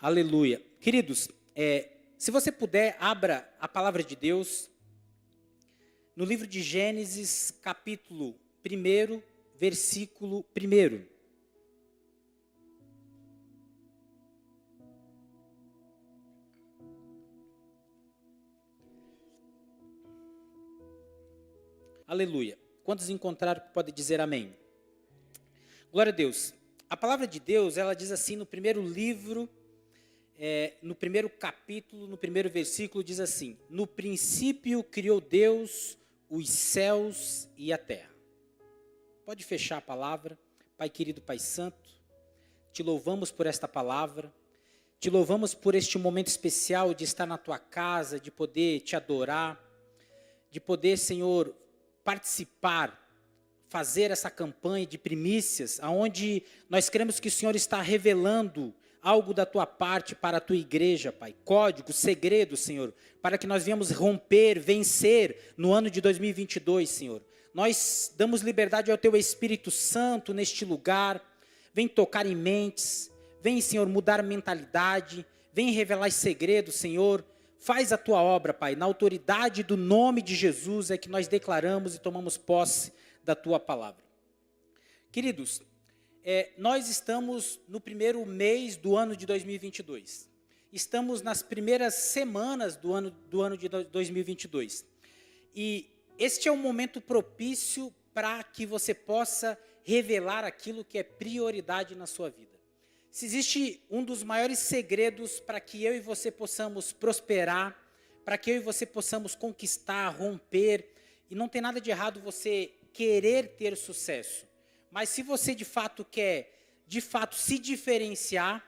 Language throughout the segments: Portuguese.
Aleluia. Queridos, se você puder, abra a palavra de Deus no livro de Gênesis, capítulo 1, versículo 1. Aleluia. Quantos encontraram que podem dizer amém? Glória a Deus. A palavra de Deus, ela diz assim no primeiro livro, no primeiro capítulo, no primeiro versículo, diz assim: no princípio criou Deus os céus e a terra. Pode fechar a palavra. Pai querido, Pai santo, te louvamos por esta palavra, te louvamos por este momento especial de estar na tua casa, de poder te adorar, de poder, Senhor, participar, fazer essa campanha de primícias, onde nós cremos que o Senhor está revelando algo da tua parte para a tua igreja, Pai. Códigos, segredos, Senhor, para que nós venhamos romper, vencer no ano de 2022, Senhor. Nós damos liberdade ao teu Espírito Santo neste lugar. Vem tocar em mentes, vem, Senhor, mudar a mentalidade, vem revelar segredos, Senhor. Faz a tua obra, Pai, na autoridade do nome de Jesus é que nós declaramos e tomamos posse da tua palavra. Queridos, nós estamos no primeiro mês do ano de 2022. Estamos nas primeiras semanas do ano de 2022. E este é um momento propício para que você possa revelar aquilo que é prioridade na sua vida. Se existe um dos maiores segredos para que eu e você possamos prosperar, para que eu e você possamos conquistar, romper, e não tem nada de errado você querer ter sucesso, mas se você de fato quer, se diferenciar,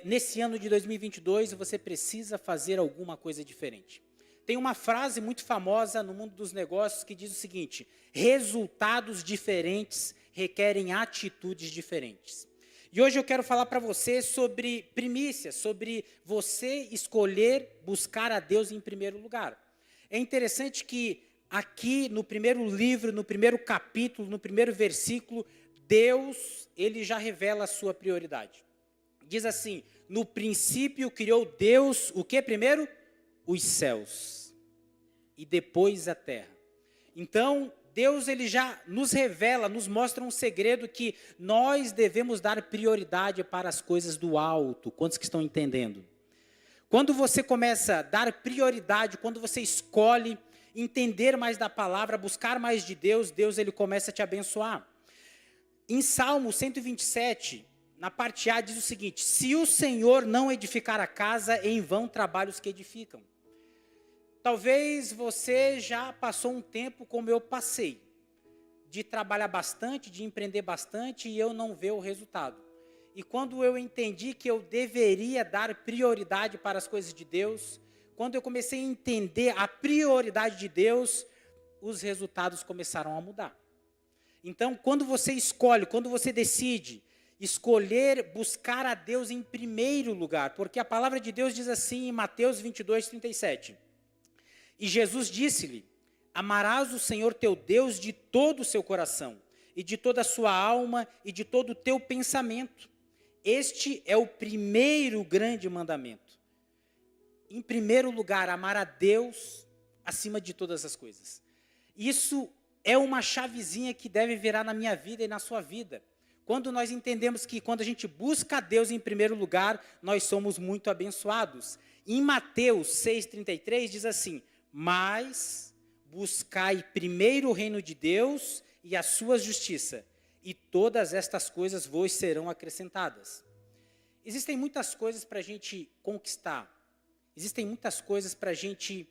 nesse ano de 2022, você precisa fazer alguma coisa diferente. Tem uma frase muito famosa no mundo dos negócios que diz o seguinte: resultados diferentes requerem atitudes diferentes. E hoje eu quero falar para você sobre primícias, sobre você escolher buscar a Deus em primeiro lugar. É interessante que aqui no primeiro livro, no primeiro capítulo, no primeiro versículo, Deus, ele já revela a sua prioridade. Diz assim: no princípio criou Deus, o que primeiro? Os céus, e depois a terra. Então, Deus, ele já nos revela, nos mostra um segredo que nós devemos dar prioridade para as coisas do alto. Quantos que estão entendendo? Quando você começa a dar prioridade, quando você escolhe entender mais da palavra, buscar mais de Deus, Deus ele começa a te abençoar. Em Salmo 127, na parte A, diz o seguinte: se o Senhor não edificar a casa, em vão trabalham os que edificam. Talvez você já passou um tempo como eu passei, de trabalhar bastante, de empreender bastante, e eu não ver o resultado. E quando eu entendi que eu deveria dar prioridade para as coisas de Deus, quando eu comecei a entender a prioridade de Deus, os resultados começaram a mudar. Então, quando você escolhe, quando você decide escolher buscar a Deus em primeiro lugar, porque a palavra de Deus diz assim em Mateus 22:37. E Jesus disse-lhe: amarás o Senhor teu Deus de todo o seu coração, e de toda a sua alma, e de todo o teu pensamento. Este é o primeiro grande mandamento. Em primeiro lugar, amar a Deus acima de todas as coisas. Isso é uma chavezinha que deve virar na minha vida e na sua vida. Quando nós entendemos que quando a gente busca a Deus em primeiro lugar, nós somos muito abençoados. Em Mateus 6,33 diz assim: mas buscai primeiro o reino de Deus e a sua justiça, e todas estas coisas vos serão acrescentadas. Existem muitas coisas para a gente conquistar. Existem muitas coisas para a gente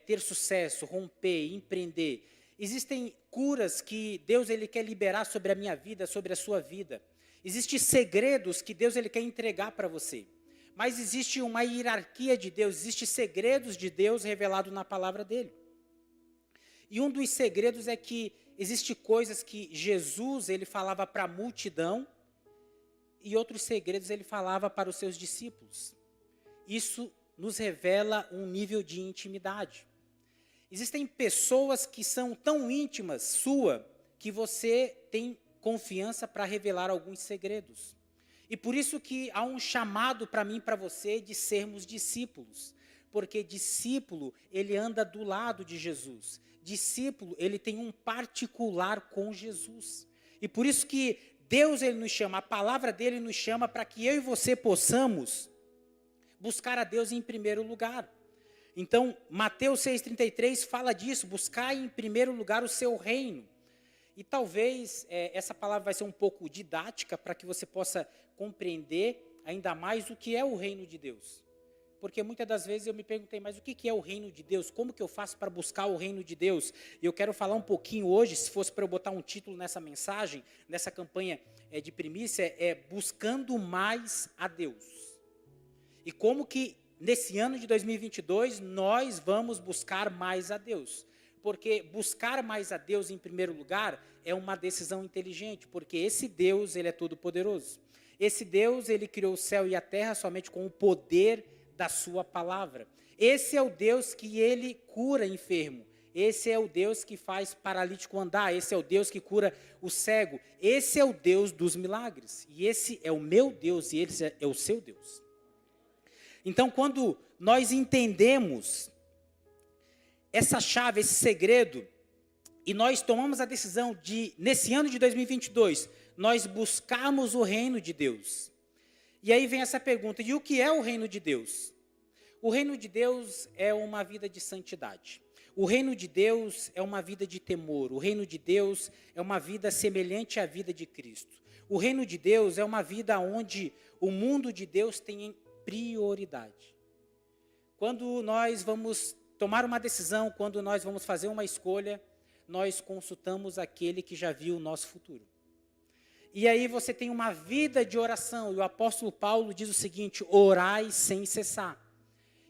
ter sucesso, romper, empreender. Existem curas que Deus ele quer liberar sobre a minha vida, sobre a sua vida. Existem segredos que Deus ele quer entregar para você. Mas existe uma hierarquia de Deus, existem segredos de Deus revelados na palavra dele. E um dos segredos é que existem coisas que Jesus ele falava para a multidão e outros segredos ele falava para os seus discípulos. Isso nos revela um nível de intimidade. Existem pessoas que são tão íntimas sua que você tem confiança para revelar alguns segredos. E por isso que há um chamado para mim e para você de sermos discípulos. Porque discípulo, ele anda do lado de Jesus. Discípulo, ele tem um particular com Jesus. E por isso que Deus, ele nos chama, a palavra dele nos chama para que eu e você possamos buscar a Deus em primeiro lugar. Então, Mateus 6,33 fala disso, buscar em primeiro lugar o seu reino. E talvez essa palavra vai ser um pouco didática para que você possa compreender ainda mais o que é o reino de Deus. Porque muitas das vezes eu me perguntei, mas o que é o reino de Deus? Como que eu faço para buscar o reino de Deus? E eu quero falar um pouquinho hoje, se fosse para eu botar um título nessa mensagem, nessa campanha de primícia, é Buscando Mais a Deus. E como que nesse ano de 2022 nós vamos buscar mais a Deus? Porque buscar mais a Deus em primeiro lugar é uma decisão inteligente, porque esse Deus, ele é todo poderoso. Esse Deus, ele criou o céu e a terra somente com o poder da sua palavra. Esse é o Deus que ele cura enfermo. Esse é o Deus que faz paralítico andar. Esse é o Deus que cura o cego. Esse é o Deus dos milagres. E esse é o meu Deus e esse é o seu Deus. Então, quando nós entendemos essa chave, esse segredo, e nós tomamos a decisão de, nesse ano de 2022, nós buscarmos o reino de Deus. E aí vem essa pergunta, e o que é o reino de Deus? O reino de Deus é uma vida de santidade. O reino de Deus é uma vida de temor. O reino de Deus é uma vida semelhante à vida de Cristo. O reino de Deus é uma vida onde o mundo de Deus tem prioridade. Quando nós vamos tomar uma decisão, quando nós vamos fazer uma escolha, nós consultamos aquele que já viu o nosso futuro. E aí você tem uma vida de oração, e o apóstolo Paulo diz o seguinte, orai sem cessar.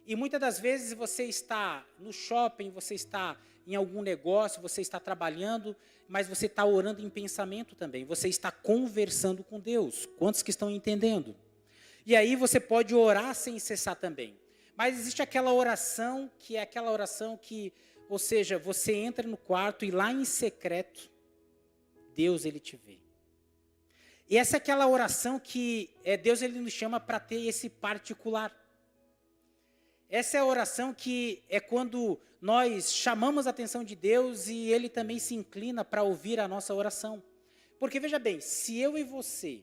E muitas das vezes você está no shopping, você está em algum negócio, você está trabalhando, mas você está orando em pensamento também, você está conversando com Deus. Quantos que estão entendendo? E aí você pode orar sem cessar também. Mas existe aquela oração que é aquela oração que, ou seja, você entra no quarto e lá em secreto, Deus ele te vê. E essa é aquela oração que Deus ele nos chama para ter esse particular. Essa é a oração que é quando nós chamamos a atenção de Deus e Ele também se inclina para ouvir a nossa oração. Porque veja bem, se eu e você,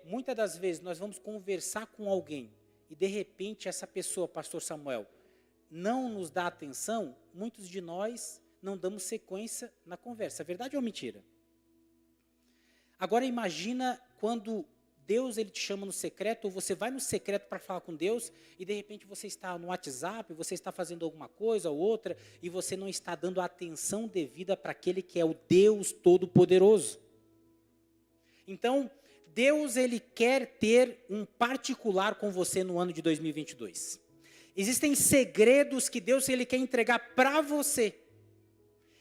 muitas das vezes nós vamos conversar com alguém e de repente essa pessoa, pastor Samuel, não nos dá atenção, muitos de nós não damos sequência na conversa. É verdade ou mentira? Agora imagina quando Deus ele te chama no secreto, ou você vai no secreto para falar com Deus, e de repente você está no WhatsApp, você está fazendo alguma coisa ou outra, e você não está dando a atenção devida para aquele que é o Deus Todo-Poderoso. Então, Deus ele quer ter um particular com você no ano de 2022. Existem segredos que Deus ele quer entregar para você.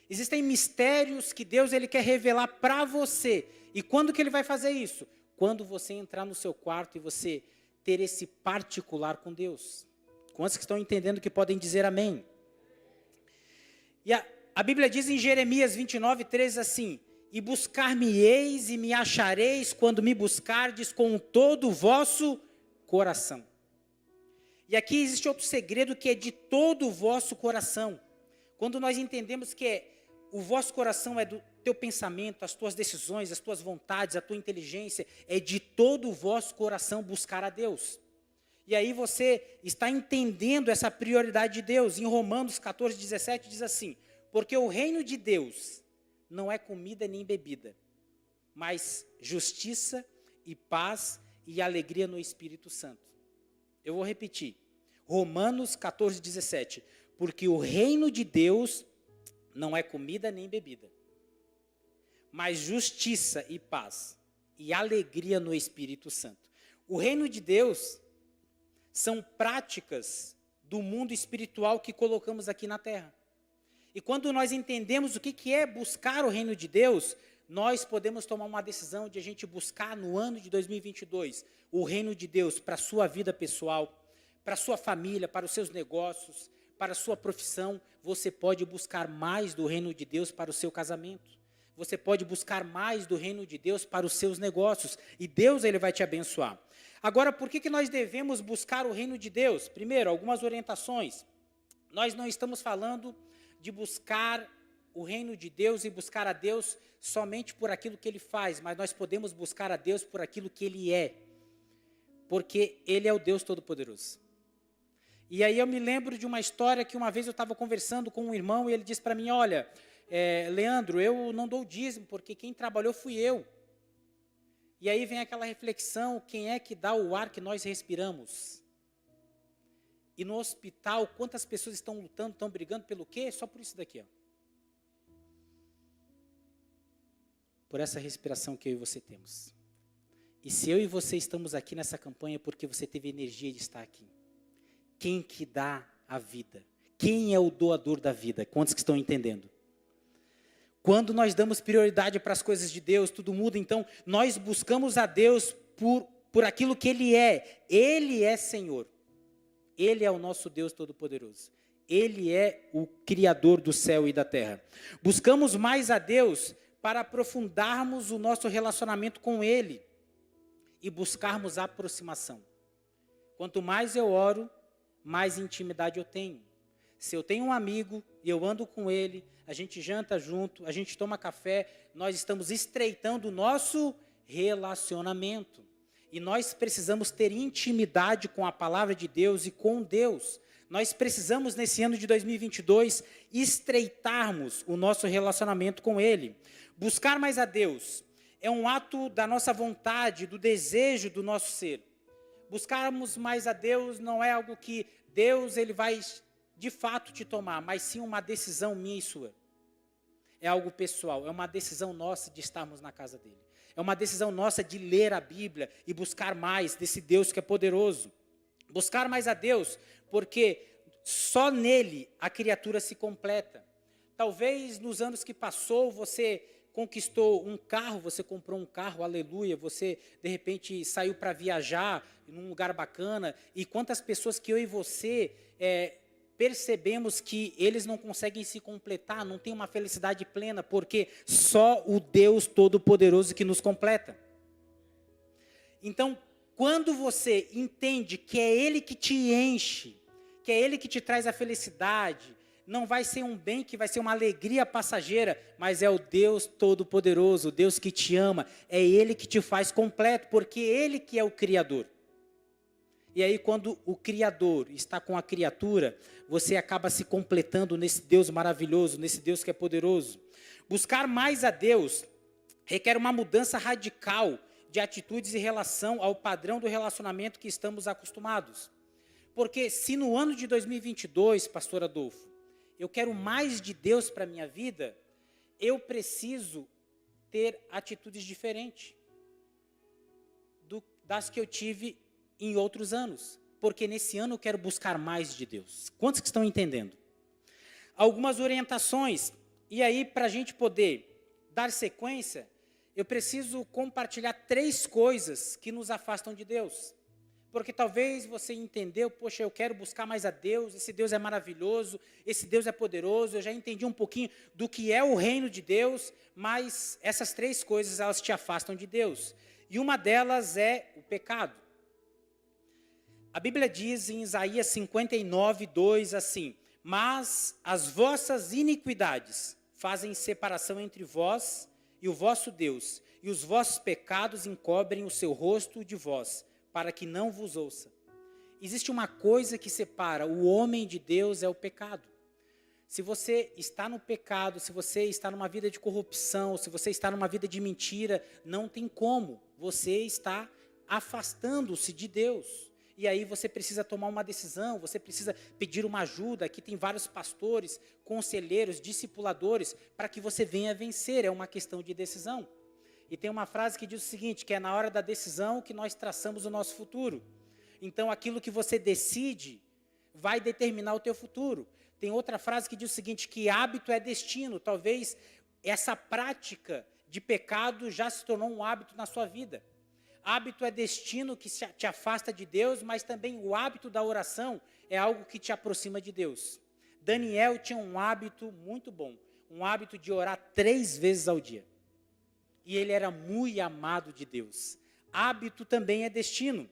Existem mistérios que Deus ele quer revelar para você. E quando que ele vai fazer isso? Quando você entrar no seu quarto e você ter esse particular com Deus. Quantos que estão entendendo que podem dizer amém? E a Bíblia diz em Jeremias 29:13 assim, e buscar-me-eis e me achareis quando me buscardes com todo o vosso coração. E aqui existe outro segredo que é de todo o vosso coração. Quando nós entendemos que o vosso coração é do teu pensamento, as tuas decisões, as tuas vontades, a tua inteligência, é de todo o vosso coração buscar a Deus. E aí você está entendendo essa prioridade de Deus. Em Romanos 14:17 diz assim, porque o reino de Deus não é comida nem bebida, mas justiça e paz e alegria no Espírito Santo. Eu vou repetir. Romanos 14:17. Porque o reino de Deus não é comida nem bebida, mas justiça e paz e alegria no Espírito Santo. O reino de Deus são práticas do mundo espiritual que colocamos aqui na terra. E quando nós entendemos o que é buscar o reino de Deus, nós podemos tomar uma decisão de a gente buscar no ano de 2022 o reino de Deus para a sua vida pessoal, para a sua família, para os seus negócios, para a sua profissão. Você pode buscar mais do reino de Deus para o seu casamento. você pode buscar mais do reino de Deus para os seus negócios, e Deus ele vai te abençoar. Agora, por que nós devemos buscar o reino de Deus? Primeiro, algumas orientações. Nós não estamos falando de buscar o reino de Deus e buscar a Deus somente por aquilo que Ele faz, mas nós podemos buscar a Deus por aquilo que Ele é, porque Ele é o Deus Todo-Poderoso. E aí eu me lembro de uma história que uma vez eu estava conversando com um irmão e ele disse para mim, olha, Leandro, eu não dou dízimo, porque quem trabalhou fui eu. E aí vem aquela reflexão, quem é que dá o ar que nós respiramos? E no hospital, quantas pessoas estão lutando, estão brigando pelo quê? Só por isso daqui, ó. Por essa respiração que eu e você temos. E se eu e você estamos aqui nessa campanha é porque você teve energia de estar aqui. Quem que dá a vida? Quem é o doador da vida? Quantos que estão entendendo? Quando nós damos prioridade para as coisas de Deus, tudo muda. Então, nós buscamos a Deus por aquilo que Ele é. Ele é Senhor. Ele é o nosso Deus Todo-Poderoso. Ele é o Criador do céu e da terra. Buscamos mais a Deus para aprofundarmos o nosso relacionamento com Ele e buscarmos a aproximação. Quanto mais eu oro, mais intimidade eu tenho. Se eu tenho um amigo e eu ando com ele, a gente janta junto, a gente toma café, nós estamos estreitando o nosso relacionamento. E nós precisamos ter intimidade com a palavra de Deus e com Deus. Nós precisamos, nesse ano de 2022, estreitarmos o nosso relacionamento com Ele. Buscar mais a Deus é um ato da nossa vontade, do desejo do nosso ser. Buscarmos mais a Deus não é algo que Deus ele vai de fato te tomar, mas sim uma decisão minha e sua. É algo pessoal, é uma decisão nossa de estarmos na casa dele. É uma decisão nossa de ler a Bíblia e buscar mais desse Deus que é poderoso. Buscar mais a Deus, porque só nele a criatura se completa. Talvez nos anos que passou você conquistou um carro, você comprou um carro, aleluia, você de repente saiu para viajar num lugar bacana, e quantas pessoas que eu e você percebemos que eles não conseguem se completar, não tem uma felicidade plena, porque só o Deus Todo-Poderoso que nos completa. Então, quando você entende que é Ele que te enche, que é Ele que te traz a felicidade, não vai ser um bem que vai ser uma alegria passageira, mas é o Deus Todo-Poderoso, o Deus que te ama, é Ele que te faz completo, porque Ele que é o Criador. E aí quando o Criador está com a criatura, você acaba se completando nesse Deus maravilhoso, nesse Deus que é poderoso. Buscar mais a Deus requer uma mudança radical de atitudes em relação ao padrão do relacionamento que estamos acostumados. Porque se no ano de 2022, pastor Adolfo, eu quero mais de Deus para a minha vida, eu preciso ter atitudes diferentes das que eu tive em outros anos. Porque nesse ano eu quero buscar mais de Deus. Quantos que estão entendendo? Algumas orientações. E aí, para a gente poder dar sequência, eu preciso compartilhar 3 coisas que nos afastam de Deus. Porque talvez você entendeu, poxa, eu quero buscar mais a Deus, esse Deus é maravilhoso, esse Deus é poderoso, eu já entendi um pouquinho do que é o reino de Deus, mas essas 3 coisas, elas te afastam de Deus. E uma delas é o pecado. A Bíblia diz em Isaías 59, 2, assim, mas as vossas iniquidades fazem separação entre vós e o vosso Deus, e os vossos pecados encobrem o seu rosto de vós, para que não vos ouça. Existe uma coisa que separa o homem de Deus, é o pecado. Se você está no pecado, se você está numa vida de corrupção, se você está numa vida de mentira, não tem como. Você está afastando-se de Deus. E aí você precisa tomar uma decisão, você precisa pedir uma ajuda. Aqui tem vários pastores, conselheiros, discipuladores, para que você venha vencer. É uma questão de decisão. E tem uma frase que diz o seguinte, que é na hora da decisão que nós traçamos o nosso futuro. Então, aquilo que você decide vai determinar o teu futuro. Tem outra frase que diz o seguinte, que hábito é destino. Talvez essa prática de pecado já se tornou um hábito na sua vida. Hábito é destino que te afasta de Deus, mas também o hábito da oração é algo que te aproxima de Deus. Daniel tinha um hábito muito bom. um hábito de orar 3 vezes ao dia. E ele era muito amado de Deus. Hábito também é destino.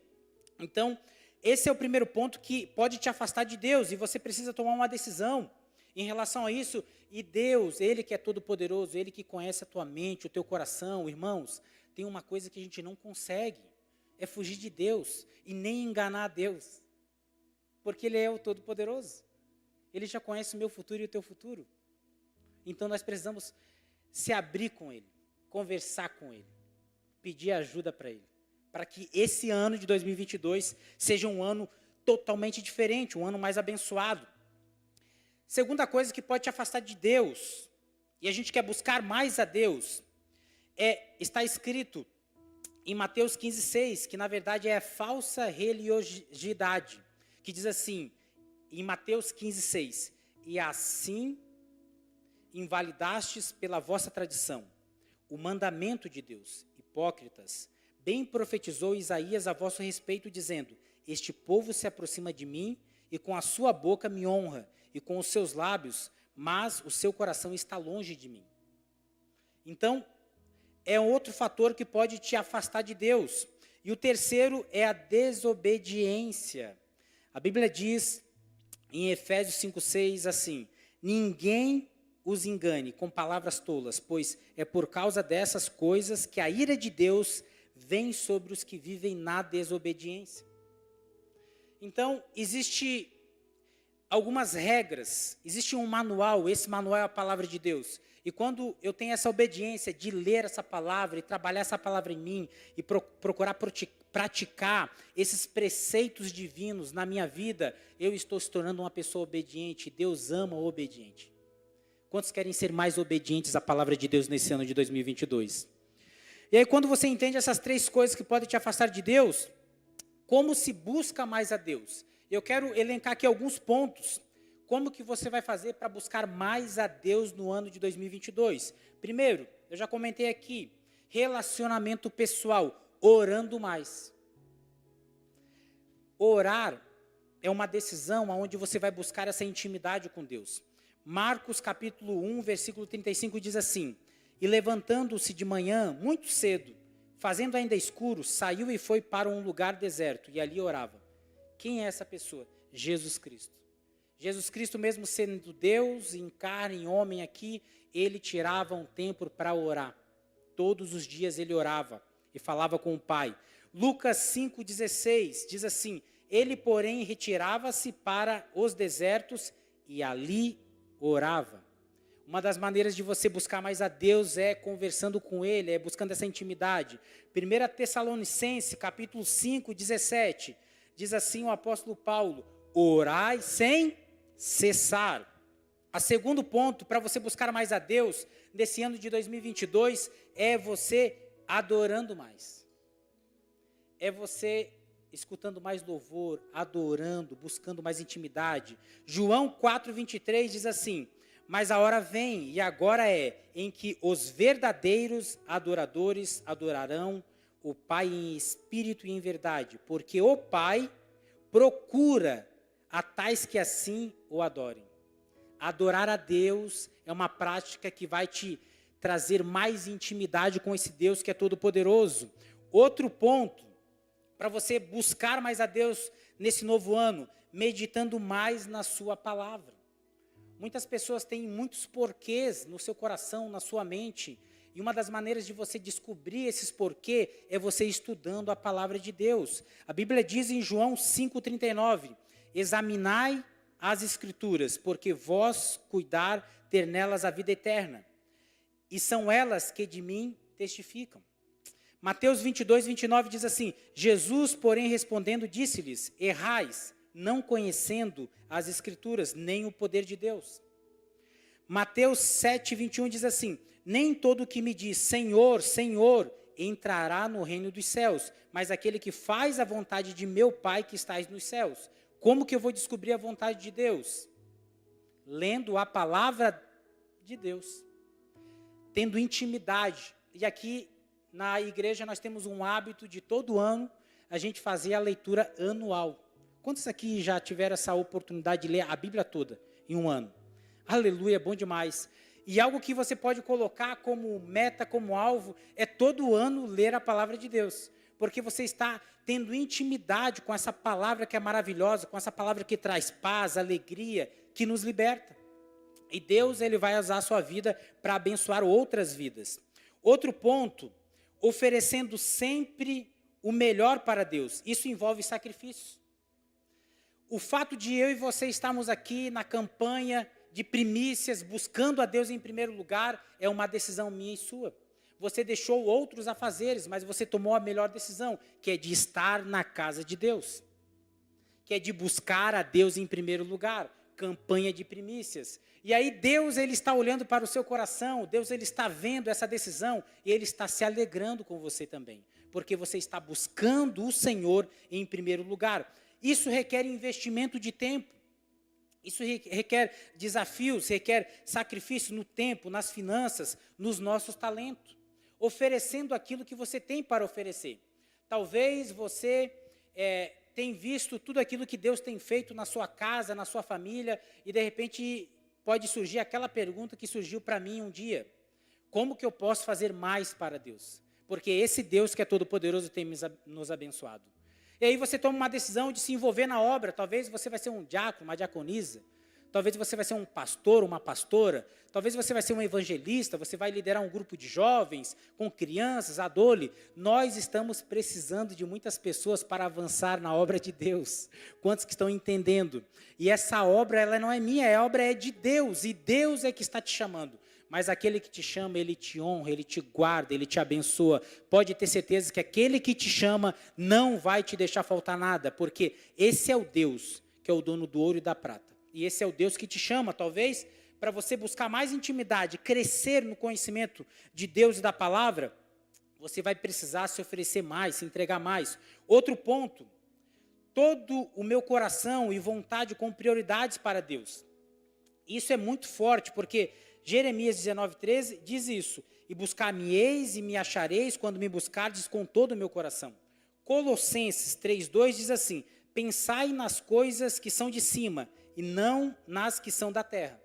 Então, esse é o primeiro ponto que pode te afastar de Deus, e você precisa tomar uma decisão em relação a isso. E Deus, Ele que é todo-poderoso, Ele que conhece a tua mente, o teu coração, irmãos, tem uma coisa que a gente não consegue, é fugir de Deus e nem enganar a Deus, porque Ele é o todo-poderoso. Ele já conhece o meu futuro e o teu futuro. Então nós precisamos se abrir com Ele, conversar com Ele, pedir ajuda para Ele, para que esse ano de 2022 seja um ano totalmente diferente, um ano mais abençoado. Segunda coisa que pode te afastar de Deus, e a gente quer buscar mais a Deus, está escrito em Mateus 15:6, que na verdade é a falsa religiosidade, que diz assim, em Mateus 15:6, e assim invalidastes pela vossa tradição o mandamento de Deus, hipócritas, bem profetizou Isaías a vosso respeito, dizendo, este povo se aproxima de mim, e com a sua boca me honra, e com os seus lábios, mas o seu coração está longe de mim. Então, é outro fator que pode te afastar de Deus. E o terceiro é a desobediência. A Bíblia diz, em Efésios 5:6, assim, ninguém os engane com palavras tolas, pois é por causa dessas coisas que a ira de Deus vem sobre os que vivem na desobediência. Então, existe algumas regras, existe um manual, esse manual é a palavra de Deus. E quando eu tenho essa obediência de ler essa palavra e trabalhar essa palavra em mim e procurar praticar esses preceitos divinos na minha vida, eu estou se tornando uma pessoa obediente. Deus ama o obediente. Quantos querem ser mais obedientes à palavra de Deus nesse ano de 2022? E aí quando você entende essas 3 coisas que podem te afastar de Deus, como se busca mais a Deus? Eu quero elencar aqui alguns pontos. Como que você vai fazer para buscar mais a Deus no ano de 2022? Primeiro, eu já comentei aqui, relacionamento pessoal, orando mais. Orar é uma decisão onde você vai buscar essa intimidade com Deus. Marcos capítulo 1, versículo 35 diz assim, e levantando-se de manhã, muito cedo, fazendo ainda escuro, saiu e foi para um lugar deserto, e ali orava. Quem é essa pessoa? Jesus Cristo. Jesus Cristo, mesmo sendo Deus, em carne, em homem aqui, ele tirava um tempo para orar. Todos os dias ele orava e falava com o Pai. Lucas 5,16 diz assim, ele, porém, retirava-se para os desertos e ali orava. Uma das maneiras de você buscar mais a Deus é conversando com Ele, é buscando essa intimidade. 1 Tessalonicenses, capítulo 5, 17, diz assim o apóstolo Paulo, orai sem cessar. O segundo ponto para você buscar mais a Deus nesse ano de 2022 é você adorando mais. É você escutando mais louvor, adorando, buscando mais intimidade. João 4:23 diz assim, mas a hora vem, e agora é, em que os verdadeiros adoradores adorarão o Pai em espírito e em verdade, porque o Pai procura a tais que assim o adorem. Adorar a Deus é uma prática que vai te trazer mais intimidade com esse Deus que é todo-poderoso. Outro ponto, para você buscar mais a Deus nesse novo ano, meditando mais na sua palavra. Muitas pessoas têm muitos porquês no seu coração, na sua mente, e uma das maneiras de você descobrir esses porquês é você estudando a palavra de Deus. A Bíblia diz em João 5,39, examinai as Escrituras, porque vós cuidar ter nelas a vida eterna, e são elas que de mim testificam. Mateus 22:29 diz assim, Jesus, porém, respondendo, disse-lhes, errais, não conhecendo as Escrituras, nem o poder de Deus. Mateus 7:21 diz assim, nem todo o que me diz, Senhor, Senhor, entrará no reino dos céus, mas aquele que faz a vontade de meu Pai que estais nos céus. Como que eu vou descobrir a vontade de Deus? Lendo a palavra de Deus, tendo intimidade. E aqui na igreja nós temos um hábito de todo ano a gente fazer a leitura anual. Quantos aqui já tiveram essa oportunidade de ler a Bíblia toda em um ano? Aleluia, bom demais. E algo que você pode colocar como meta, como alvo, é todo ano ler a palavra de Deus. Porque você está tendo intimidade com essa palavra que é maravilhosa, com essa palavra que traz paz, alegria, que nos liberta. E Deus, ele vai usar a sua vida para abençoar outras vidas. Outro ponto, oferecendo sempre o melhor para Deus. Isso envolve sacrifício. O fato de eu e você estarmos aqui na campanha de primícias, buscando a Deus em primeiro lugar, é uma decisão minha e sua. Você deixou outros afazeres, mas você tomou a melhor decisão, que é de estar na casa de Deus. Que é de buscar a Deus em primeiro lugar. Campanha de primícias. E aí Deus, ele está olhando para o seu coração, Deus, ele está vendo essa decisão e ele está se alegrando com você também. Porque você está buscando o Senhor em primeiro lugar. Isso requer investimento de tempo. Isso requer desafios, requer sacrifício no tempo, nas finanças, nos nossos talentos. Oferecendo aquilo que você tem para oferecer. Talvez você tenha visto tudo aquilo que Deus tem feito na sua casa, na sua família, e de repente pode surgir aquela pergunta que surgiu para mim um dia. Como que eu posso fazer mais para Deus? Porque esse Deus que é todo-poderoso tem nos abençoado. E aí você toma uma decisão de se envolver na obra. Talvez você vai ser um diácono, uma diaconisa. Talvez você vai ser um pastor, uma pastora. Talvez você vai ser um evangelista. Você vai liderar um grupo de jovens, com crianças, adole. Nós estamos precisando de muitas pessoas para avançar na obra de Deus. Quantos que estão entendendo? E essa obra, ela não é minha, a obra é de Deus. E Deus é que está te chamando. Mas aquele que te chama, ele te honra, ele te guarda, ele te abençoa. Pode ter certeza que aquele que te chama não vai te deixar faltar nada, porque esse é o Deus que é o dono do ouro e da prata. E esse é o Deus que te chama, talvez, para você buscar mais intimidade, crescer no conhecimento de Deus e da palavra, você vai precisar se oferecer mais, se entregar mais. Outro ponto, todo o meu coração e vontade com prioridades para Deus. Isso é muito forte, porque Jeremias 19:13 diz isso. E buscar-me-eis e me achareis quando me buscardes com todo o meu coração. Colossenses 3:2 diz assim. Pensai nas coisas que são de cima e não nas que são da terra.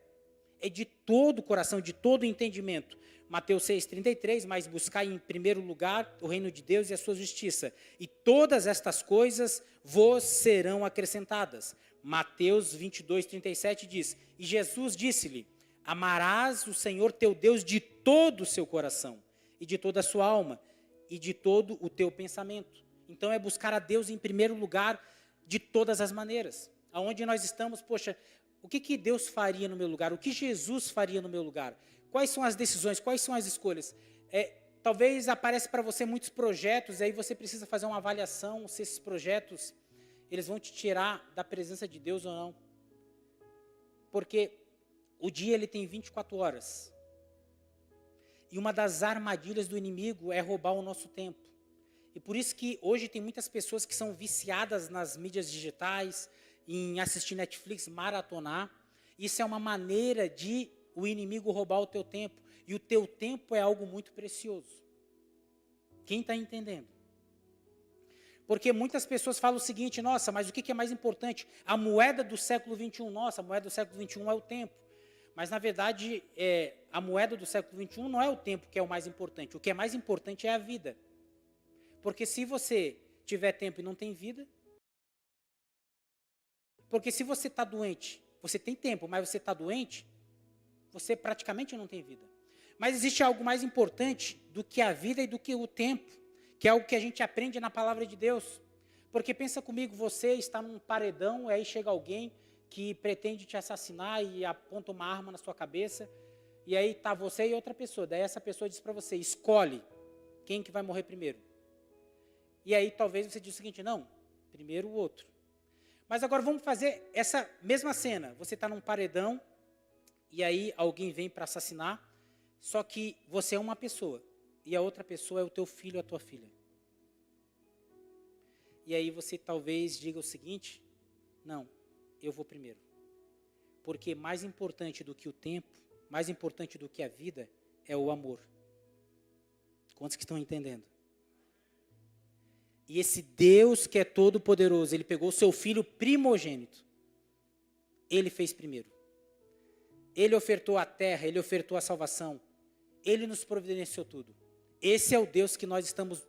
É de todo o coração, de todo o entendimento. Mateus 6:33, mas buscai em primeiro lugar o reino de Deus e a sua justiça. E todas estas coisas vos serão acrescentadas. Mateus 22:37 diz, e Jesus disse-lhe, amarás o Senhor teu Deus de todo o seu coração, e de toda a sua alma, e de todo o teu pensamento. Então é buscar a Deus em primeiro lugar, de todas as maneiras. Aonde nós estamos, poxa, o que Deus faria no meu lugar? O que Jesus faria no meu lugar? Quais são as decisões? Quais são as escolhas? Talvez apareça para você muitos projetos, e aí você precisa fazer uma avaliação se esses projetos, eles vão te tirar da presença de Deus ou não. Porque o dia ele tem 24 horas. E uma das armadilhas do inimigo é roubar o nosso tempo. E por isso que hoje tem muitas pessoas que são viciadas nas mídias digitais, em assistir Netflix, maratonar. Isso é uma maneira de o inimigo roubar o teu tempo. E o teu tempo é algo muito precioso. Quem está entendendo? Porque muitas pessoas falam o seguinte, nossa, mas o que é mais importante? A moeda do século XXI, nossa, a moeda do século XXI é o tempo. Mas, na verdade, a moeda do século XXI não é o tempo que é o mais importante. O que é mais importante é a vida. Porque se você tiver tempo e não tem vida... Porque se você está doente, você tem tempo, mas você está doente, você praticamente não tem vida. Mas existe algo mais importante do que a vida e do que o tempo, que é algo que a gente aprende na palavra de Deus. Porque pensa comigo, você está num paredão, e aí chega alguém que pretende te assassinar e aponta uma arma na sua cabeça, e aí está você e outra pessoa. Daí essa pessoa diz para você, escolhe quem que vai morrer primeiro. E aí talvez você diga o seguinte, não, primeiro o outro. Mas agora vamos fazer essa mesma cena. Você está num paredão, e aí alguém vem para assassinar, só que você é uma pessoa, e a outra pessoa é o teu filho ou a tua filha. E aí você talvez diga o seguinte, não, eu vou primeiro. Porque mais importante do que o tempo, mais importante do que a vida, é o amor. Quantos que estão entendendo? E esse Deus que é todo poderoso, ele pegou o seu filho primogênito. Ele fez primeiro. Ele ofertou a terra, Ele ofertou a salvação. Ele nos providenciou tudo. Esse é o Deus que nós estamos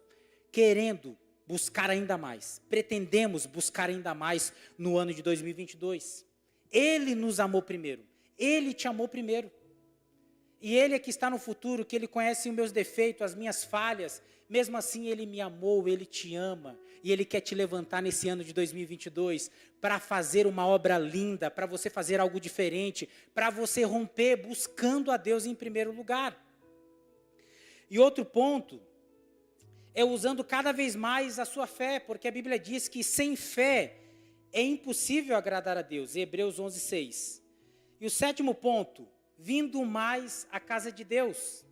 querendo buscar ainda mais. Pretendemos buscar ainda mais no ano de 2022. Ele nos amou primeiro. Ele te amou primeiro. E Ele é que está no futuro, que Ele conhece os meus defeitos, as minhas falhas. Mesmo assim, Ele me amou, Ele te ama. E Ele quer te levantar nesse ano de 2022 para fazer uma obra linda, para você fazer algo diferente, para você romper buscando a Deus em primeiro lugar. E outro ponto é usando cada vez mais a sua fé, porque a Bíblia diz que sem fé é impossível agradar a Deus. Hebreus 11:6. E o sétimo ponto, vindo mais à casa de Deus.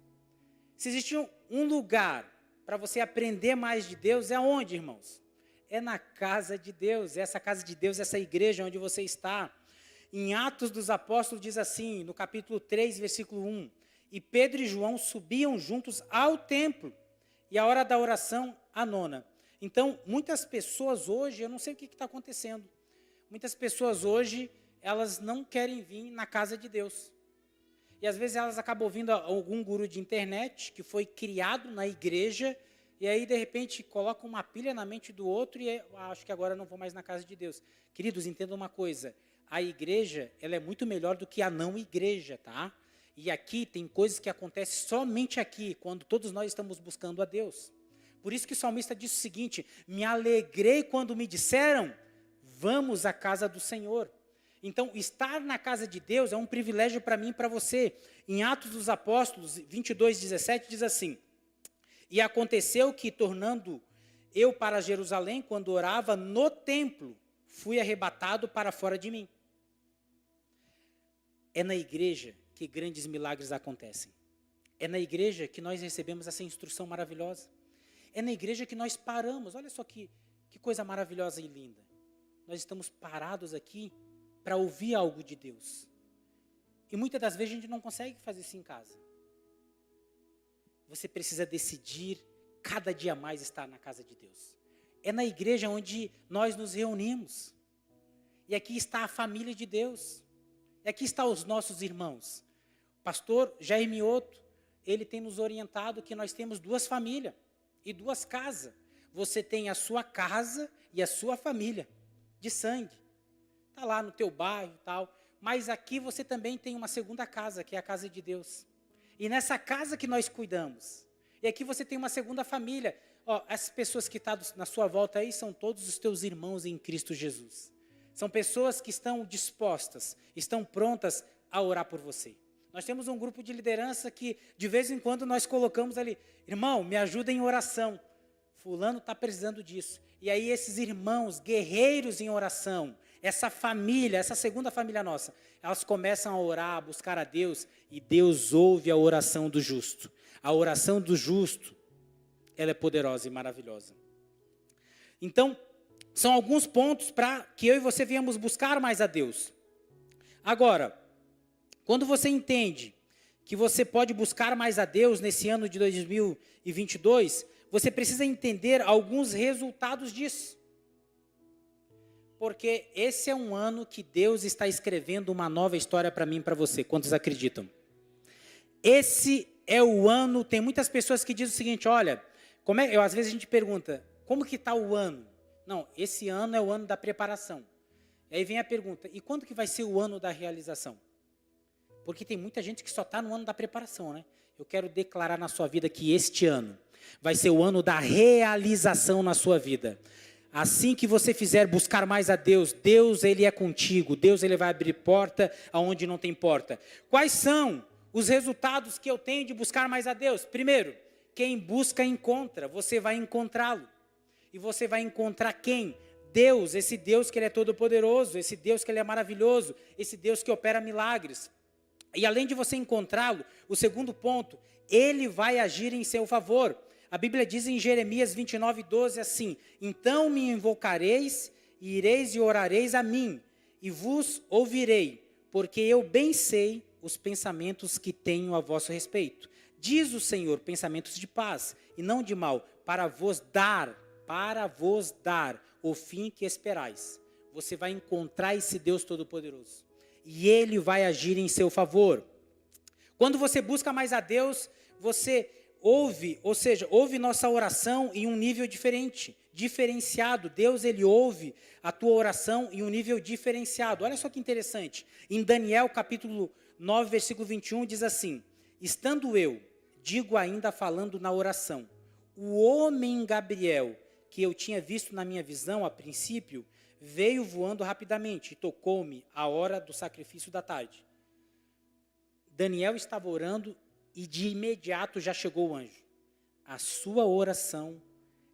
Se existe um lugar para você aprender mais de Deus, é onde, irmãos? É na casa de Deus, essa casa de Deus, essa igreja onde você está. Em Atos dos Apóstolos diz assim, no capítulo 3, versículo 1, e Pedro e João subiam juntos ao templo, e a hora da oração, a nona. Então, muitas pessoas hoje, eu não sei o que está acontecendo, muitas pessoas hoje, elas não querem vir na casa de Deus. E às vezes elas acabam ouvindo algum guru de internet, que foi criado na igreja, e aí, de repente, coloca uma pilha na mente do outro e acho que agora não vou mais na casa de Deus. Queridos, entendam uma coisa. A igreja, ela é muito melhor do que a não igreja, tá? E aqui tem coisas que acontecem somente aqui, quando todos nós estamos buscando a Deus. Por isso que o salmista diz o seguinte, me alegrei quando me disseram, vamos à casa do Senhor. Então, estar na casa de Deus é um privilégio para mim e para você. Em Atos dos Apóstolos, 22:17, diz assim, e aconteceu que, tornando eu para Jerusalém, quando orava no templo, fui arrebatado para fora de mim. É na igreja que grandes milagres acontecem. É na igreja que nós recebemos essa instrução maravilhosa. É na igreja que nós paramos. Olha só que coisa maravilhosa e linda. Nós estamos parados aqui para ouvir algo de Deus. E muitas das vezes a gente não consegue fazer isso em casa. Você precisa decidir cada dia mais estar na casa de Deus. É na igreja onde nós nos reunimos. E aqui está a família de Deus. E aqui estão os nossos irmãos. O pastor Jair Mioto, ele tem nos orientado que nós temos duas famílias e duas casas. Você tem a sua casa e a sua família de sangue. Está lá no teu bairro e tal. Mas aqui você também tem uma segunda casa, que é a casa de Deus. E nessa casa que nós cuidamos. E aqui você tem uma segunda família. Ó, as pessoas que estão na sua volta aí são todos os teus irmãos em Cristo Jesus. São pessoas que estão dispostas, estão prontas a orar por você. Nós temos um grupo de liderança que, de vez em quando, nós colocamos ali, irmão, me ajuda em oração. Fulano está precisando disso. E aí esses irmãos, guerreiros em oração, essa família, essa segunda família nossa, elas começam a orar, a buscar a Deus, e Deus ouve a oração do justo. A oração do justo, ela é poderosa e maravilhosa. Então, são alguns pontos para que eu e você venhamos buscar mais a Deus. Agora, quando você entende que você pode buscar mais a Deus nesse ano de 2022, você precisa entender alguns resultados disso. Porque esse é um ano que Deus está escrevendo uma nova história para mim e para você. Quantos acreditam? Esse é o ano, tem muitas pessoas que dizem o seguinte, olha, às vezes a gente pergunta, como que está o ano? Não, esse ano é o ano da preparação. E aí vem a pergunta, e quando que vai ser o ano da realização? Porque tem muita gente que só está no ano da preparação, né? Eu quero declarar na sua vida que este ano vai ser o ano da realização na sua vida. Assim que você fizer buscar mais a Deus, Deus ele é contigo, Deus ele vai abrir porta aonde não tem porta. Quais são os resultados que eu tenho de buscar mais a Deus? Primeiro, quem busca encontra, você vai encontrá-lo. E você vai encontrar quem? Deus, esse Deus que ele é todo poderoso, esse Deus que ele é maravilhoso, esse Deus que opera milagres. E além de você encontrá-lo, o segundo ponto, ele vai agir em seu favor. A Bíblia diz em Jeremias 29:12 assim, então me invocareis, e ireis e orareis a mim, e vos ouvirei, porque eu bem sei os pensamentos que tenho a vosso respeito. Diz o Senhor, pensamentos de paz, e não de mal, para vos dar o fim que esperais. Você vai encontrar esse Deus Todo-Poderoso. e Ele vai agir em seu favor. Quando você busca mais a Deus, você ouve nossa oração em um nível diferenciado. Deus, Ele ouve a tua oração em um nível diferenciado. Olha só que interessante. Em Daniel, capítulo 9, versículo 21, diz assim: estando eu, digo ainda falando na oração, o homem Gabriel, que eu tinha visto na minha visão a princípio, veio voando rapidamente e tocou-me à hora do sacrifício da tarde. Daniel estava orando e de imediato já chegou o anjo. A sua oração,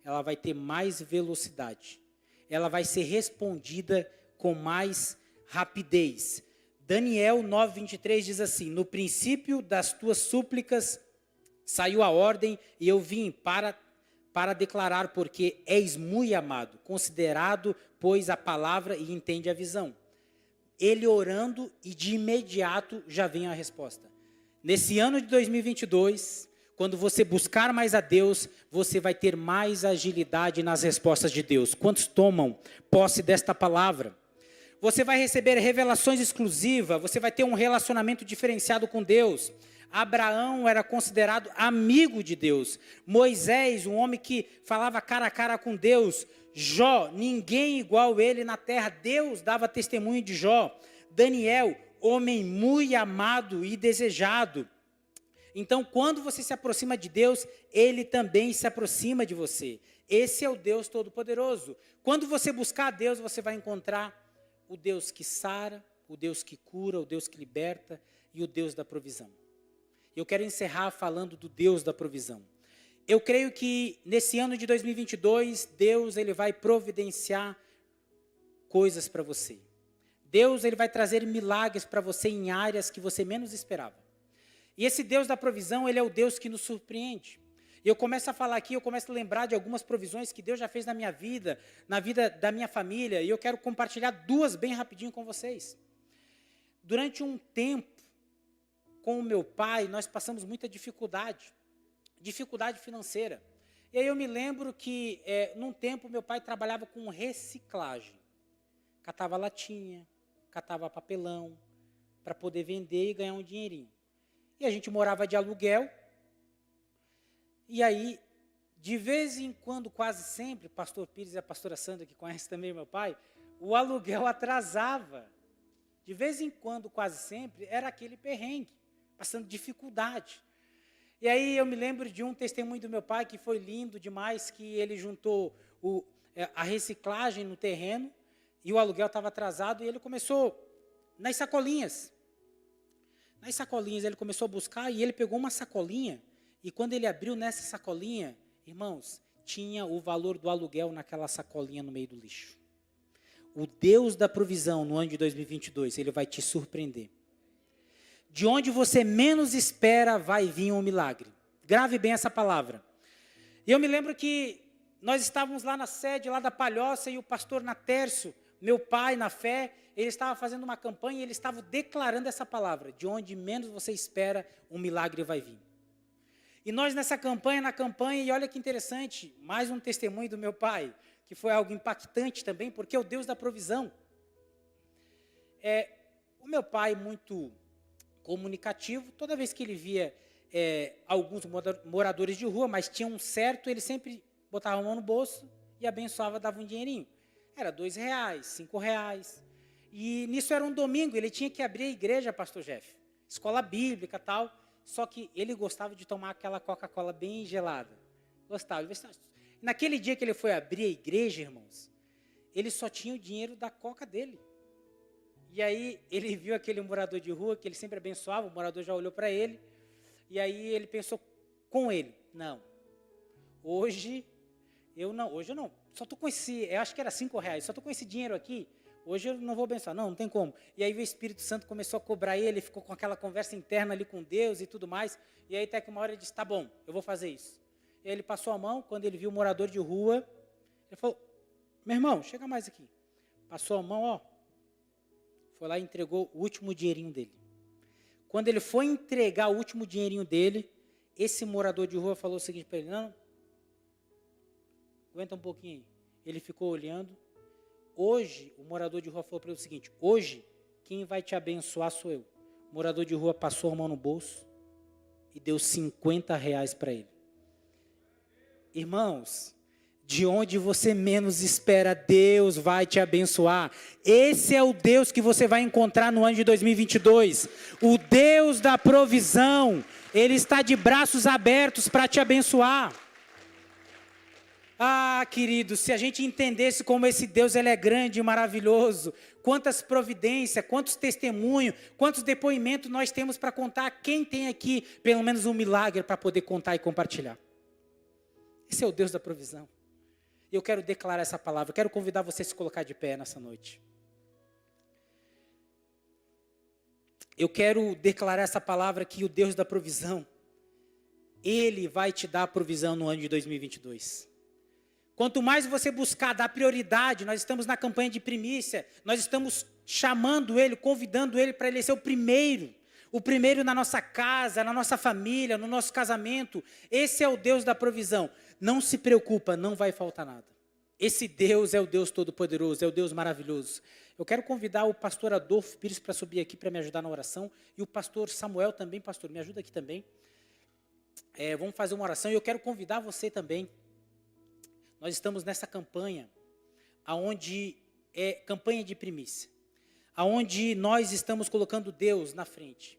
ela vai ter mais velocidade. Ela vai ser respondida com mais rapidez. Daniel 9:23 diz assim: no princípio das tuas súplicas saiu a ordem e eu vim para declarar, porque és muito amado, considerado, pois, a palavra e entende a visão. Ele orando e de imediato já vem a resposta. Nesse ano de 2022, quando você buscar mais a Deus, você vai ter mais agilidade nas respostas de Deus. Quantos tomam posse desta palavra? Você vai receber revelações exclusivas, você vai ter um relacionamento diferenciado com Deus. Abraão era considerado amigo de Deus. Moisés, um homem que falava cara a cara com Deus. Jó, ninguém igual ele na terra. Deus dava testemunho de Jó. Daniel, homem muito amado e desejado. Então, quando você se aproxima de Deus, Ele também se aproxima de você. Esse é o Deus Todo-Poderoso. Quando você buscar a Deus, você vai encontrar o Deus que sara, o Deus que cura, o Deus que liberta e o Deus da provisão. Eu quero encerrar falando do Deus da provisão. Eu creio que nesse ano de 2022, Deus ele vai providenciar coisas para você. Deus ele vai trazer milagres para você em áreas que você menos esperava. E esse Deus da provisão, ele é o Deus que nos surpreende. E eu começo a falar aqui, eu começo a lembrar de algumas provisões que Deus já fez na minha vida, na vida da minha família, e eu quero compartilhar duas bem rapidinho com vocês. Durante um tempo, com o meu pai, nós passamos muita dificuldade financeira. E aí eu me lembro que, num tempo, meu pai trabalhava com reciclagem. Catava latinha, catava papelão, para poder vender e ganhar um dinheirinho. E a gente morava de aluguel. E aí, de vez em quando, quase sempre, o pastor Pires e a pastora Sandra, que conhece também meu pai, o aluguel atrasava. De vez em quando, quase sempre, era aquele perrengue, passando dificuldade. E aí eu me lembro de um testemunho do meu pai que foi lindo demais, que ele juntou a reciclagem no terreno e o aluguel estava atrasado e ele começou nas sacolinhas. Nas sacolinhas ele começou a buscar e ele pegou uma sacolinha e quando ele abriu nessa sacolinha, irmãos, tinha o valor do aluguel naquela sacolinha no meio do lixo. O Deus da provisão no ano de 2022, ele vai te surpreender. De onde você menos espera, vai vir um milagre. Grave bem essa palavra. E eu me lembro que nós estávamos lá na sede, lá da Palhoça, e o pastor Natércio, meu pai na fé, ele estava fazendo uma campanha e ele estava declarando essa palavra. De onde menos você espera, um milagre vai vir. E nós na campanha, e olha que interessante, mais um testemunho do meu pai, que foi algo impactante também, porque é o Deus da provisão. O meu pai, muito comunicativo, toda vez que ele via alguns moradores de rua, mas tinha um certo, ele sempre botava a mão no bolso e abençoava, dava um dinheirinho. Era R$2, R$5. E nisso era um domingo, ele tinha que abrir a igreja, pastor Jeff, escola bíblica e tal, só que ele gostava de tomar aquela Coca-Cola bem gelada. Gostava. Naquele dia que ele foi abrir a igreja, irmãos, ele só tinha o dinheiro da Coca dele. E aí ele viu aquele morador de rua, que ele sempre abençoava, o morador já olhou para ele, e aí ele pensou com ele, não, hoje eu não, só estou com eu acho que era R$5, só estou com esse dinheiro aqui, hoje eu não vou abençoar, não tem como. E aí o Espírito Santo começou a cobrar ele ficou com aquela conversa interna ali com Deus e tudo mais, e aí até que uma hora ele disse, tá bom, eu vou fazer isso. E aí ele passou a mão, quando ele viu o morador de rua, ele falou, meu irmão, chega mais aqui. Passou a mão, ó, foi lá e entregou o último dinheirinho dele. Quando ele foi entregar o último dinheirinho dele, esse morador de rua falou o seguinte para ele, não, aguenta um pouquinho aí. Ele ficou olhando. Hoje, o morador de rua falou para ele o seguinte, hoje quem vai te abençoar sou eu. O morador de rua passou a mão no bolso e deu R$50 para ele. Irmãos, de onde você menos espera, Deus vai te abençoar. Esse é o Deus que você vai encontrar no ano de 2022. O Deus da provisão. Ele está de braços abertos para te abençoar. Ah, querido, se a gente entendesse como esse Deus ele é grande e maravilhoso, quantas providências, quantos testemunhos, quantos depoimentos nós temos para contar. Quem tem aqui pelo menos um milagre para poder contar e compartilhar? Esse é o Deus da provisão. Eu quero declarar essa palavra, eu quero convidar você a se colocar de pé nessa noite. Eu quero declarar essa palavra que o Deus da provisão, Ele vai te dar a provisão no ano de 2022. Quanto mais você buscar dar prioridade, nós estamos na campanha de primícia, nós estamos chamando Ele, convidando Ele para Ele ser o primeiro na nossa casa, na nossa família, no nosso casamento. Esse é o Deus da provisão. Não se preocupa, não vai faltar nada. Esse Deus é o Deus Todo-Poderoso, é o Deus maravilhoso. Eu quero convidar o pastor Adolfo Pires para subir aqui para me ajudar na oração, e o pastor Samuel também. Pastor, me ajuda aqui também. Vamos fazer uma oração, e eu quero convidar você também. Nós estamos nessa campanha, aonde é campanha de primícia, aonde nós estamos colocando Deus na frente.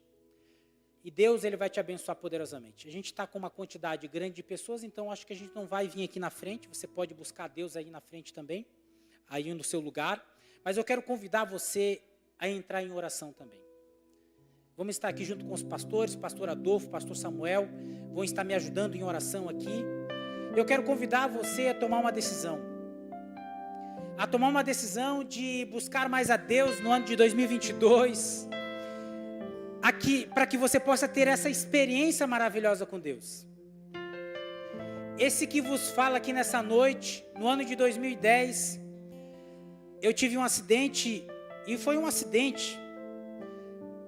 E Deus ele vai te abençoar poderosamente. A gente está com uma quantidade grande de pessoas, então acho que a gente não vai vir aqui na frente. Você pode buscar Deus aí na frente também, aí no seu lugar. Mas eu quero convidar você a entrar em oração também. Vamos estar aqui junto com os pastores, pastor Adolfo, pastor Samuel, vão estar me ajudando em oração aqui. Eu quero convidar você a tomar uma decisão. A tomar uma decisão de buscar mais a Deus no ano de 2022. Aqui, para que você possa ter essa experiência maravilhosa com Deus. Esse que vos fala aqui nessa noite, no ano de 2010, eu tive um acidente, e foi um acidente,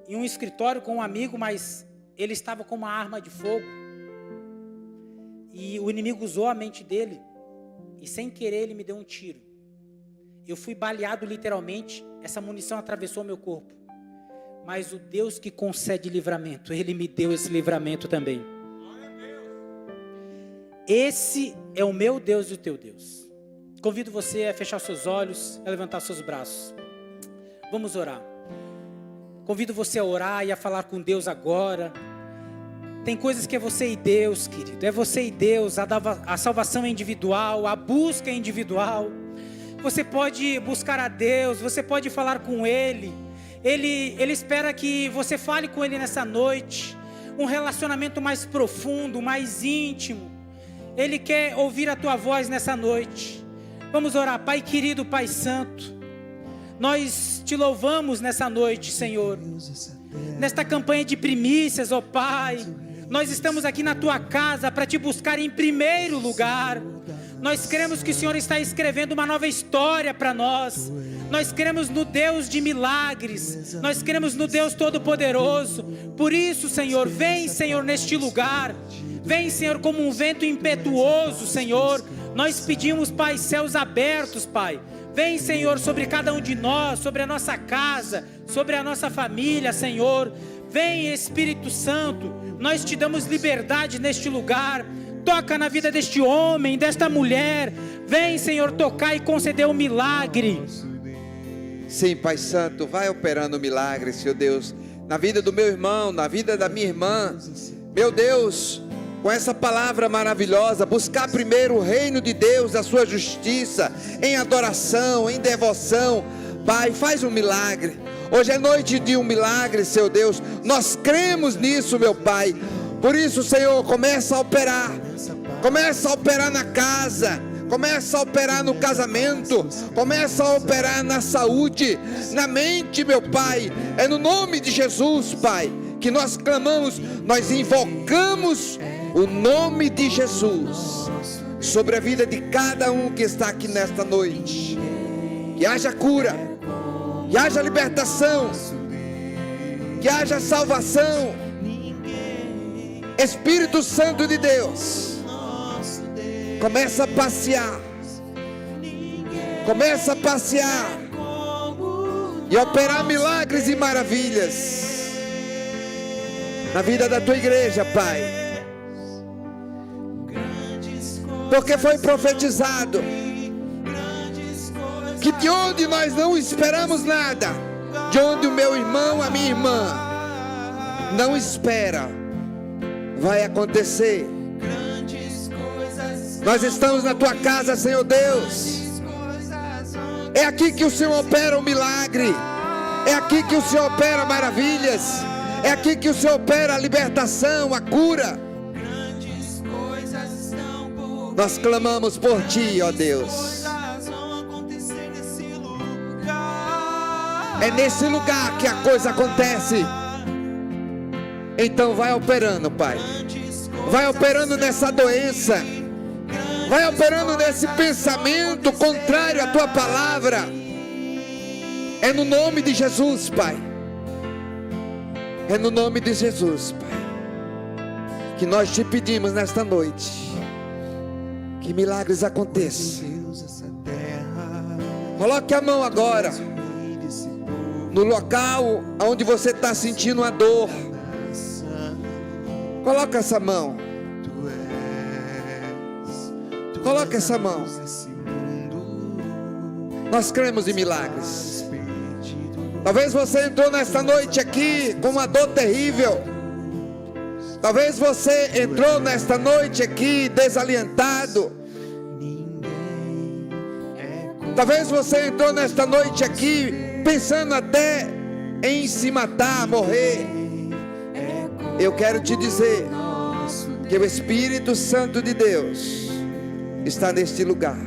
em um escritório com um amigo, mas ele estava com uma arma de fogo, e o inimigo usou a mente dele, e sem querer ele me deu um tiro. Eu fui baleado literalmente, essa munição atravessou meu corpo. Mas o Deus que concede livramento, Ele me deu esse livramento também. Esse é o meu Deus e o teu Deus. Convido você a fechar seus olhos, a levantar seus braços. Vamos orar. Convido você a orar e a falar com Deus agora. Tem coisas que é você e Deus, querido. É você e Deus, a salvação é individual, a busca é individual. Você pode buscar a Deus, você pode falar com Ele. Ele espera que você fale com Ele nessa noite, um relacionamento mais profundo, mais íntimo. Ele quer ouvir a tua voz nessa noite. Vamos orar. Pai querido, Pai santo, nós te louvamos nessa noite, Senhor, nesta campanha de primícias, ó Pai. Nós estamos aqui na tua casa para te buscar em primeiro lugar. Nós cremos que o Senhor está escrevendo uma nova história para nós. Nós cremos no Deus de milagres. Nós cremos no Deus Todo-Poderoso. Por isso, Senhor, vem, Senhor, neste lugar. Vem, Senhor, como um vento impetuoso, Senhor. Nós pedimos, Pai, céus abertos, Pai. Vem, Senhor, sobre cada um de nós, sobre a nossa casa, sobre a nossa família, Senhor. Vem, Espírito Santo. Nós te damos liberdade neste lugar. Toca na vida deste homem, desta mulher. Vem, Senhor, tocar e conceder um milagre. Sim, Pai Santo, vai operando milagre, Senhor Deus, na vida do meu irmão, na vida da minha irmã. Meu Deus, com essa palavra maravilhosa, buscar primeiro o reino de Deus, a sua justiça, em adoração, em devoção. Pai, faz um milagre. Hoje é noite de um milagre, Senhor Deus. Nós cremos nisso, meu Pai. Por isso, Senhor, começa a operar. Começa a operar na casa. Começa a operar no casamento. Começa a operar na saúde, na mente, meu Pai. É no nome de Jesus, Pai, que nós clamamos. Nós invocamos o nome de Jesus sobre a vida de cada um que está aqui nesta noite. Que haja cura, que haja libertação, que haja salvação. Espírito Santo de Deus, começa a passear. Começa a passear. e operar milagres e maravilhas na vida da tua igreja, Pai. Porque foi profetizado que de onde nós não esperamos nada, de onde o meu irmão, a minha irmã não espera, vai acontecer. Nós estamos na tua casa, Senhor Deus. É aqui que o Senhor opera o milagre. É aqui que o Senhor opera maravilhas. É aqui que o Senhor opera a libertação, a cura. Nós clamamos por Ti, ó Deus. É nesse lugar que a coisa acontece. Então vai operando, Pai. Vai operando nessa doença. Vai operando nesse pensamento contrário à Tua palavra. É no nome de Jesus, Pai. É no nome de Jesus, Pai, que nós Te pedimos nesta noite. Que milagres aconteçam. Coloque a mão agora no local onde você está sentindo a dor. Coloca essa mão. Coloca essa mão. Nós cremos em milagres. Talvez você entrou nesta noite aqui com uma dor terrível. Talvez você entrou nesta noite aqui desalientado. Talvez você entrou nesta noite aqui pensando até em se matar, morrer. Eu quero te dizer que o Espírito Santo de Deus está neste lugar.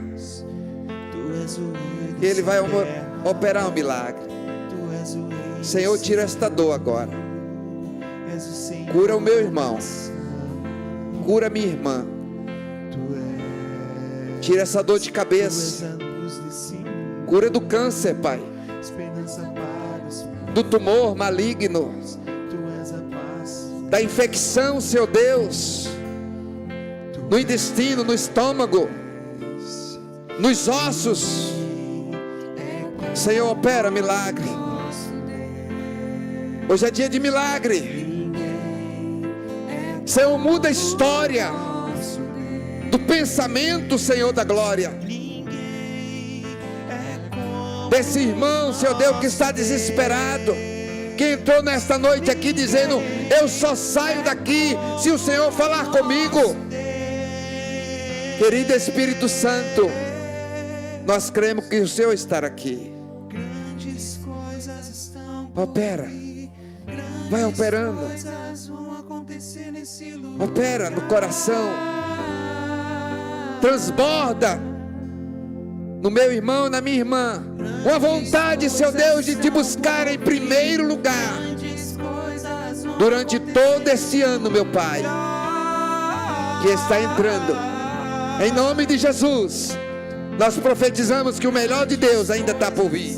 Ele vai operar um milagre. Senhor, tira esta dor agora. Cura o meu irmão. Cura minha irmã. Tira essa dor de cabeça. Cura do câncer, Pai. Do tumor maligno. Da infecção, Senhor Deus. No intestino, no estômago. Nos ossos. Senhor, opera milagre. Hoje é dia de milagre. Senhor, muda a história do pensamento, Senhor da glória, desse irmão, Senhor Deus, que está desesperado, que entrou nesta noite aqui dizendo: eu só saio daqui se o Senhor falar comigo. Querido Espírito Santo, nós cremos que o Senhor está aqui. Opera. Vai operando. Opera no coração. Transborda no meu irmão, na minha irmã, uma vontade, Seu Deus, de Te buscar em primeiro lugar durante todo esse ano, meu Pai, que está entrando. Em nome de Jesus, nós profetizamos que o melhor de Deus ainda está por vir.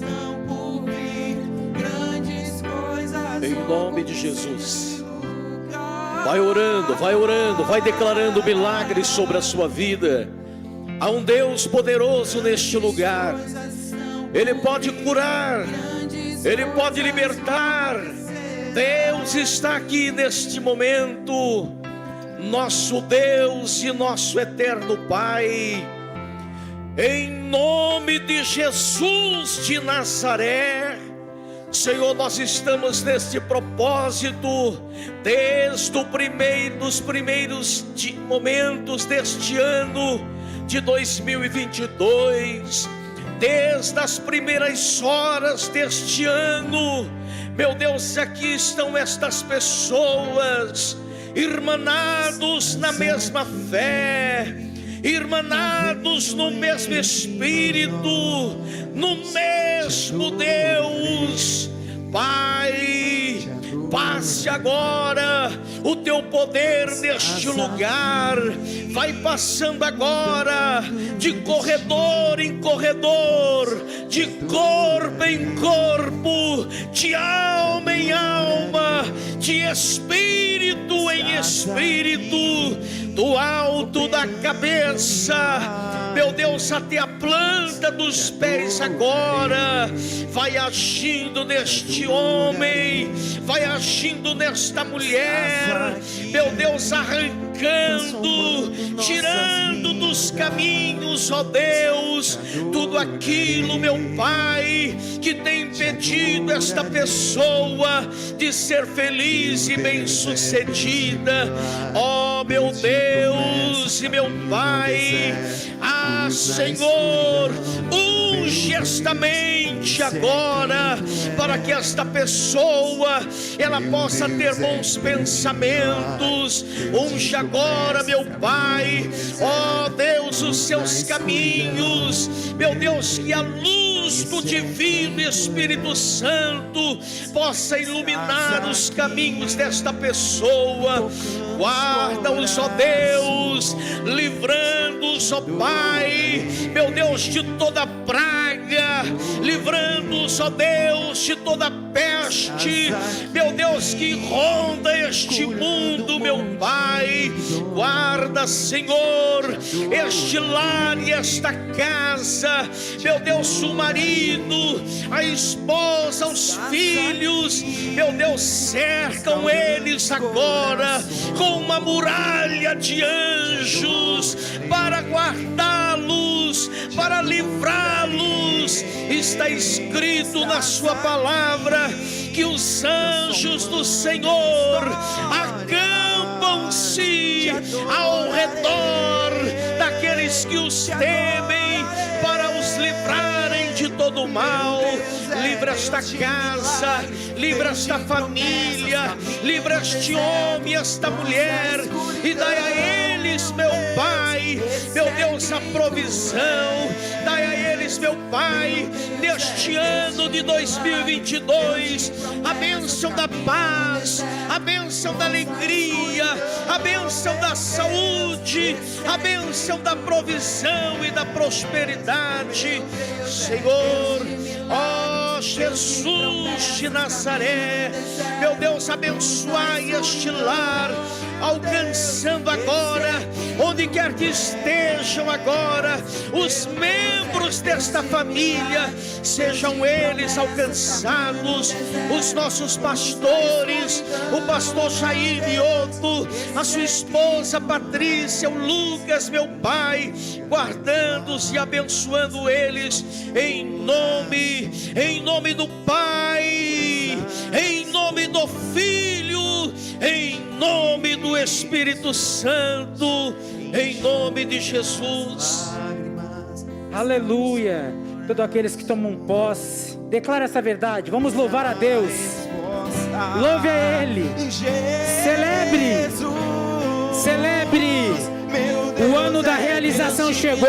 Em nome de Jesus. Vai orando, vai declarando milagres sobre a sua vida. Há um Deus poderoso neste lugar. Ele pode curar, Ele pode libertar. Deus está aqui neste momento. Nosso Deus e nosso eterno Pai. Em nome de Jesus de Nazaré. Senhor, nós estamos neste propósito desde os primeiros momentos deste ano de 2022, desde as primeiras horas deste ano. Meu Deus, aqui estão estas pessoas, irmanados na mesma fé, irmanados no mesmo Espírito, no mesmo Deus. Pai, passe agora o Teu poder neste lugar. Vai passando agora de corredor em corredor, de corpo em corpo, de alma em alma, de espírito em espírito, do alto da cabeça, meu Deus, até a planta dos pés agora. Vai agindo neste homem, vai agindo nesta mulher, meu Deus, arrancando, tirando dos caminhos, ó Deus, tudo aquilo, meu Pai, que tem impedido esta pessoa de ser feliz e bem-sucedida. Ó meu Deus e meu Pai, Senhor, unge esta mente agora, para que esta pessoa, ela possa ter bons pensamentos. Unge agora, meu Pai, ó Deus, os seus caminhos, meu Deus, que a luz do divino Espírito Santo possa iluminar os caminhos desta pessoa. Guarda-os, ó Deus, livrando-os, ó Pai, meu Deus, de toda praga, livrando-os, ó Deus, de toda peste, meu Deus, que ronda este mundo, meu Pai. Guarda, Senhor, este lar e esta casa, meu Deus, o marido, a esposa, os filhos, meu Deus, cercam eles agora com uma muralha de anjos para guardá-los, para livrá-los. Está escrito na sua palavra que os anjos do Senhor acampam-se ao redor daqueles que os temem, para os livrarem de todo o mal. Livra esta casa, livra esta família, livra este homem, esta mulher, e dai a eles, meu Pai, meu Deus, a provisão. Dai a eles, meu Pai, neste ano de 2022, a bênção da paz, a bênção da alegria, a bênção da saúde, a bênção da provisão e da prosperidade. Senhor, ó Jesus de Nazaré, meu Deus, abençoai este lar, alcançando agora, onde quer que estejam agora, os membros desta família, sejam eles alcançados, os nossos pastores, o pastor Jair Mioto, a sua esposa Patrícia, o Lucas, meu Pai, guardando-os e abençoando eles, em nome do Pai, em nome do Filho, em nome do Espírito Santo, em nome de Jesus. Aleluia. Todos aqueles que tomam posse, declara essa verdade. Vamos louvar a Deus. Louve a Ele. Celebre. O ano da realização chegou.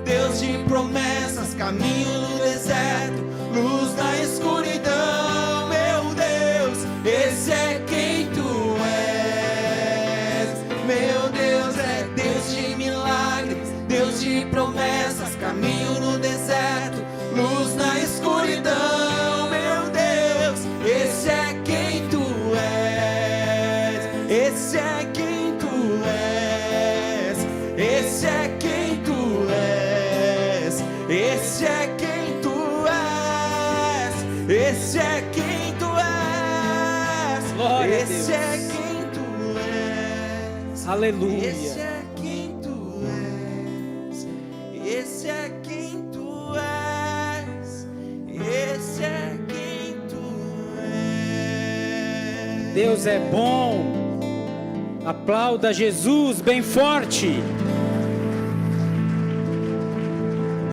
Deus de promessas, caminho no deserto, luz na escuridão. Meu Deus, esse é quem tu és. Meu Deus, é Deus de milagres, Deus de promessas, caminho no deserto, luz na escuridão. Meu Deus, esse é quem tu és. Esse é quem tu és. Esse é quem tu és. Esse é quem tu és. Esse é quem tu és. Glória a Esse Deus. é quem tu és. Aleluia. Esse é quem tu és. Esse é quem tu és. Esse é quem tu és. Deus é bom. Aplauda Jesus bem forte.